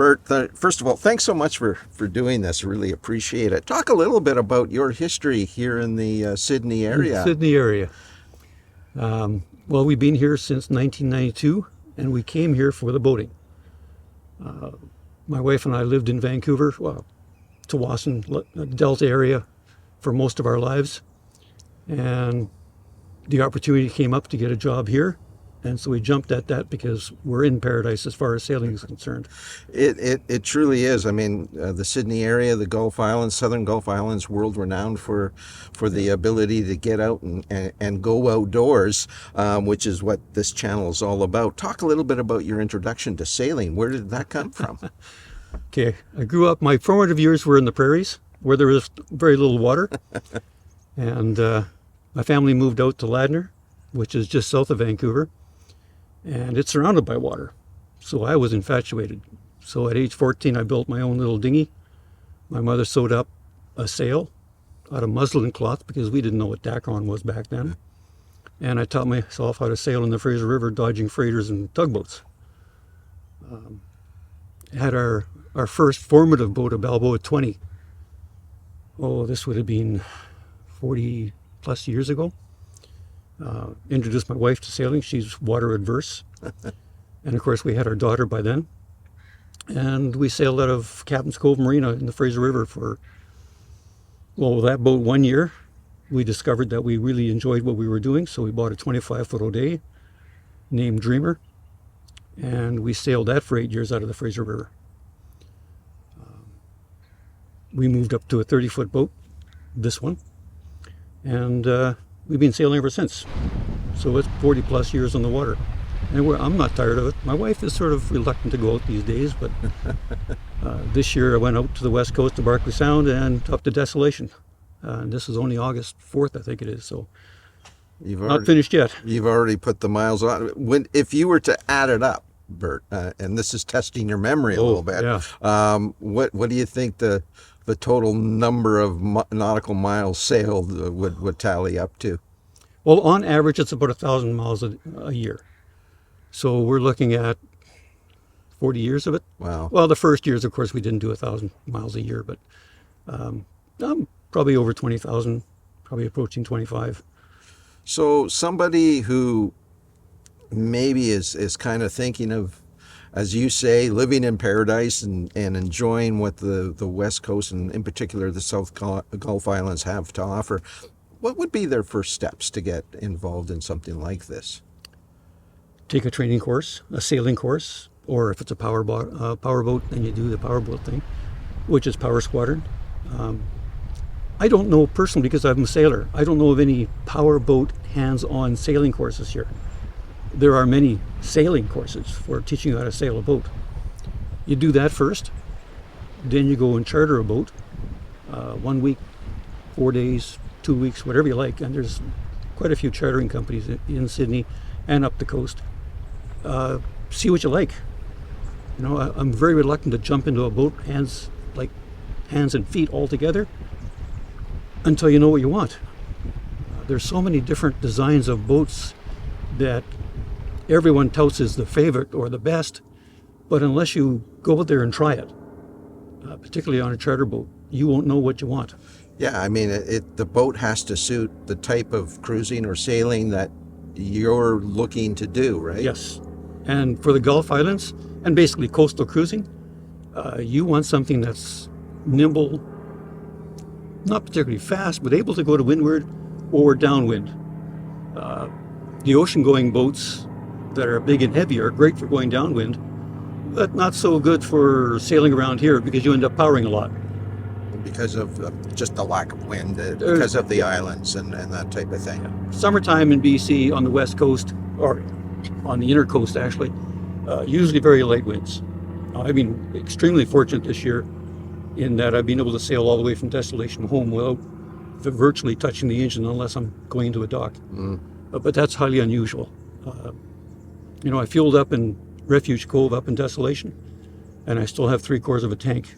Bert, first of all, thanks so much for doing this. Really appreciate it. Talk a little bit about your history here in the Sydney area. Sydney area. Well, we've been here since 1992, and we came here for the boating. My wife and I lived in Vancouver, Tawasin, Delta area, for most of our lives. And the opportunity came up to get a job here. And so we jumped at that because we're in paradise as far as sailing is concerned. It truly is. I mean, the Sydney area, the Gulf Islands, Southern Gulf Islands, world renowned for the ability to get out and go outdoors, which is what this channel is all about. Talk a little bit about your introduction to sailing. Where did that come from? Okay, I grew up, my formative years were in the prairies where there was very little water. And my family moved out to Ladner, which is just south of Vancouver. And it's surrounded by water. So I was infatuated. So at age 14, I built my own little dinghy. My mother sewed up a sail out of muslin cloth because we didn't know what Dacron was back then. And I taught myself how to sail in the Fraser River, dodging freighters and tugboats. Had our first formative boat, a Balboa 20. Oh, this would have been 40 plus years ago. Introduced my wife to sailing. She's water adverse. And of course we had our daughter by then. And we sailed out of Captain's Cove Marina in the Fraser River for, well, that boat 1 year. We discovered that we really enjoyed what we were doing, so we bought a 25-foot O'Day named Dreamer. And we sailed that for 8 years out of the Fraser River. We moved up to a 30-foot boat, this one. And we've been sailing ever since. So it's 40 plus years on the water. And I'm not tired of it. My wife is sort of reluctant to go out these days, but this year I went out to the west coast of Barkley Sound and up to Desolation. And this is only August 4th, I think it is, so not finished yet. You've already put the miles on. If you were to add it up, Bert, and this is testing your memory a little bit, yeah. What do you think the total number of nautical miles sailed would tally up to? Well, on average, it's about 1,000 miles a year. So we're looking at 40 years of it. Wow. Well, the first years, of course, we didn't do 1,000 miles a year, but probably over 20,000, probably approaching 25. So somebody who maybe is kind of thinking of, as you say, living in paradise and enjoying what the West Coast and in particular the South Gulf Islands have to offer, what would be their first steps to get involved in something like this? Take a training course, a sailing course, or if it's a power boat, then you do the power boat thing, which is Power Squadron. I don't know personally, because I'm a sailor, I don't know of any power boat hands-on sailing courses here. There are many sailing courses for teaching you how to sail a boat. You do that first, then you go and charter a boat, 1 week, 4 days, 2 weeks, whatever you like. And there's quite a few chartering companies in Sydney and up the coast. See what you like. You know, I'm very reluctant to jump into a boat, hands and feet all together, until you know what you want. There's so many different designs of boats that everyone touts as the favorite or the best, but unless you go out there and try it, particularly on a charter boat, you won't know what you want. Yeah, I mean, the boat has to suit the type of cruising or sailing that you're looking to do, right? Yes. And for the Gulf Islands, and basically coastal cruising, you want something that's nimble, not particularly fast, but able to go to windward or downwind. The ocean-going boats that are big and heavy are great for going downwind, but not so good for sailing around here because you end up powering a lot. Because of just the lack of wind, because of the islands and that type of thing. Yeah. Summertime in BC on the west coast, or on the inner coast actually, usually very light winds. I've been extremely fortunate this year in that I've been able to sail all the way from Desolation home without virtually touching the engine unless I'm going into a dock. But that's highly unusual. You know, I fueled up in Refuge Cove up in Desolation, and I still have 3/4 of a tank.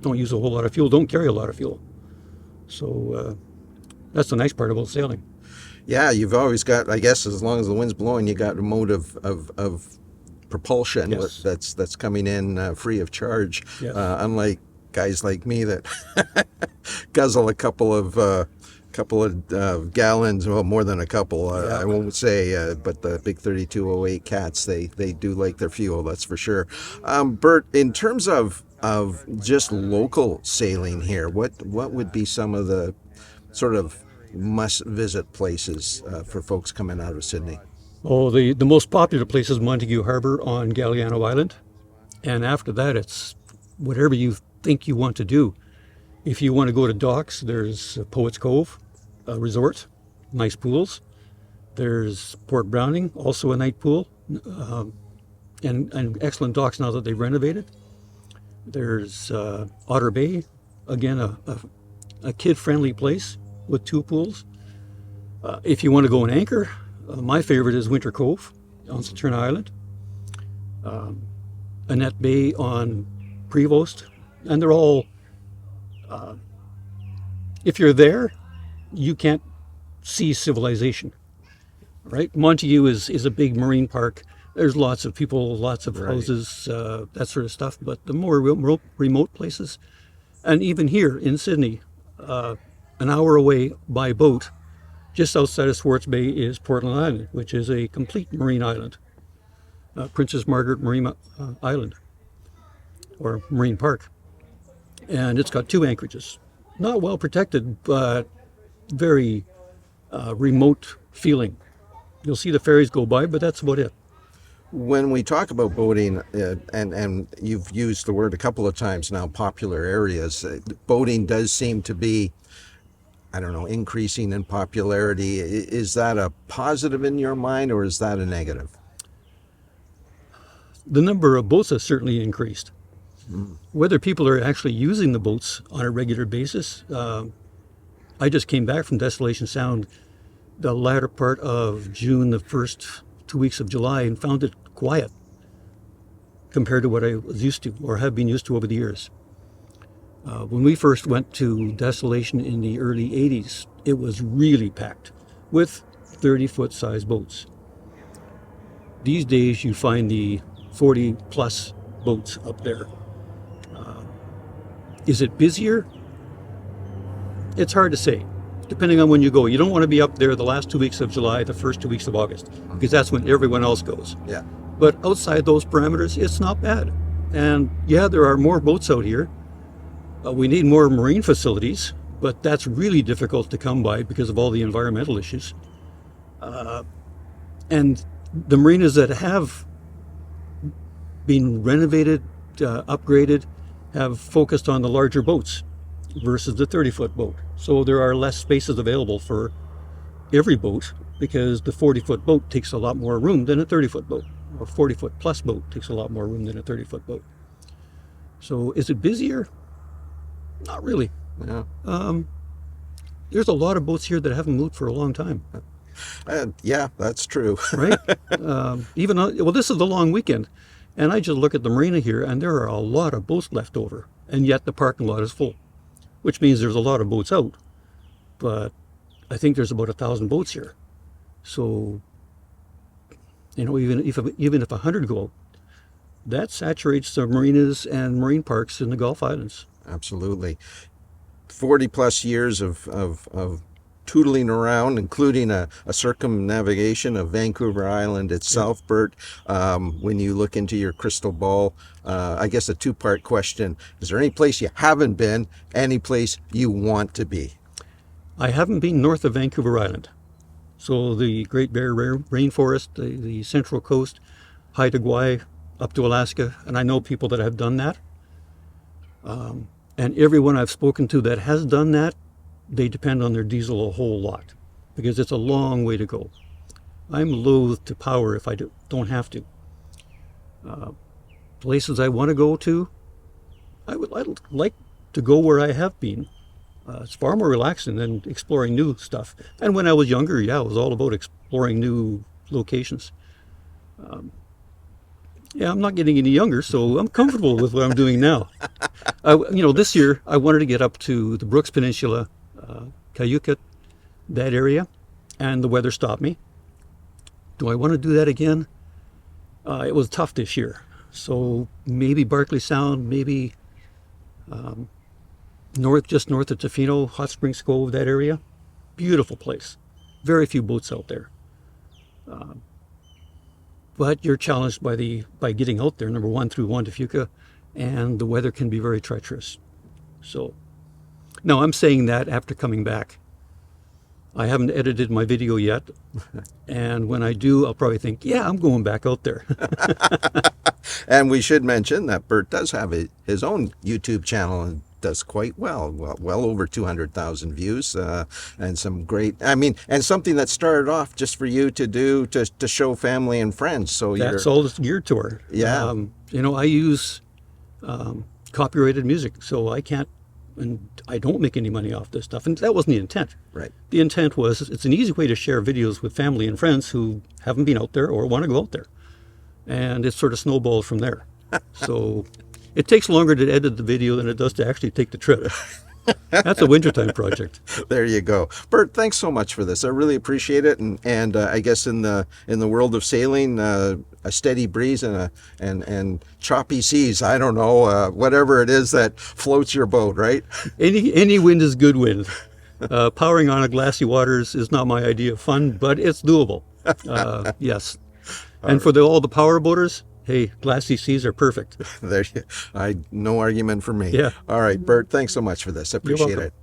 Don't use a whole lot of fuel, don't carry a lot of fuel. So that's the nice part about sailing. Yeah, you've always got, I guess, as long as the wind's blowing, you got a mode of propulsion Yes. that's coming in free of charge, Yes. unlike guys like me that guzzle a couple of gallons, well, more than a couple. Yeah. I won't say, but the big 3208 cats, they do like their fuel, that's for sure. Bert, in terms of just local sailing here, what would be some of the sort of must visit places for folks coming out of Sydney? Oh, the most popular place is Montague Harbor on Galliano Island. And after that, it's whatever you think you want to do. If you want to go to docks, there's Poets Cove, a resort, nice pools. There's Port Browning, also a night pool, and excellent docks now that they've renovated. There's Otter Bay, again, a kid-friendly place with 2 pools. If you want to go and anchor, my favorite is Winter Cove on Saturn Island. Annette Bay on Prevost, and they're all, if you're there, you can't see civilization, right? Montague is a big marine park. There's lots of people, lots of houses, that sort of stuff, but the more remote places, and even here in Sydney, an hour away by boat, just outside of Swartz Bay is Portland Island, which is a complete marine island. Princess Margaret Marine Island, or Marine Park. And it's got 2 anchorages. Not well protected, but very remote feeling. You'll see the ferries go by, but that's about it. When we talk about boating, and you've used the word a couple of times now, popular areas, boating does seem to be, I don't know, increasing in popularity. Is that a positive in your mind, or is that a negative? The number of boats has certainly increased. Whether people are actually using the boats on a regular basis, I just came back from Desolation Sound the latter part of June, the first 2 weeks of July, and found it quiet compared to what I was used to or have been used to over the years. When we first went to Desolation in the early 80s, it was really packed with 30-foot size boats. These days you find the 40 plus boats up there. Is it busier? It's hard to say, depending on when you go. You don't want to be up there the last 2 weeks of July, the first 2 weeks of August, because that's when everyone else goes. Yeah. But outside those parameters, it's not bad. And yeah, there are more boats out here. We need more marine facilities, but that's really difficult to come by because of all the environmental issues. And the marinas that have been renovated, upgraded, have focused on the larger boats versus the 30-foot boat. So there are less spaces available for every boat because the 40-foot boat takes a lot more room than a 30-foot boat, or 40-foot plus boat takes a lot more room than a 30-foot boat. So is it busier? Not really. Yeah. There's a lot of boats here that haven't moved for a long time. Yeah, that's true. Right? Well, this is the long weekend, and I just look at the marina here, and there are a lot of boats left over, and yet the parking lot is full, which means there's a lot of boats out. But I think there's about 1,000 boats here. So, even if 100 go out, that saturates the marinas and marine parks in the Gulf Islands. Absolutely. 40 plus years of tootling around, including a circumnavigation of Vancouver Island itself, Bert. When you look into your crystal ball, I guess a 2-part question. Is there any place you haven't been, any place you want to be? I haven't been north of Vancouver Island. So the Great Barrier Rainforest, the Central Coast, Haida Gwaii, up to Alaska, and I know people that have done that. And everyone I've spoken to that has done that, they depend on their diesel a whole lot because it's a long way to go. I'm loath to power if I don't have to. Places I want to go to, I'd like to go where I have been. It's far more relaxing than exploring new stuff. And when I was younger, yeah, it was all about exploring new locations. I'm not getting any younger, so I'm comfortable with what I'm doing now. This year I wanted to get up to the Brooks Peninsula, Cayucot, that area, and the weather stopped me. Do I want to do that again? It was tough this year. So maybe Barkley Sound, maybe just north of Tofino, Hot Springs Cove, that area. Beautiful place. Very few boats out there. But you're challenged by getting out there, number one, through Juan de Fuca, and the weather can be very treacherous. So, now I'm saying that after coming back. I haven't edited my video yet, and when I do, I'll probably think, yeah, I'm going back out there. And we should mention that Bert does have his own YouTube channel and does quite well over 200,000 views, and some great, I mean, and something that started off just for you to do to show family and friends. So That's all it's geared toward. Yeah. I use copyrighted music, so I can't, and I don't make any money off this stuff. And that wasn't the intent. Right. The intent was it's an easy way to share videos with family and friends who haven't been out there or want to go out there. And it sort of snowballed from there. So it takes longer to edit the video than it does to actually take the trip. That's a wintertime project. There you go, Bert. Thanks so much for this. I really appreciate it. And I guess in the world of sailing, a steady breeze and choppy seas. I don't know, whatever it is that floats your boat, right? Any wind is good wind. Powering on a glassy waters is not my idea of fun, but it's doable. Yes. And for all the power boaters, hey, glassy seas are perfect. No argument for me. Yeah. All right, Bert. Thanks so much for this. I appreciate welcome. it.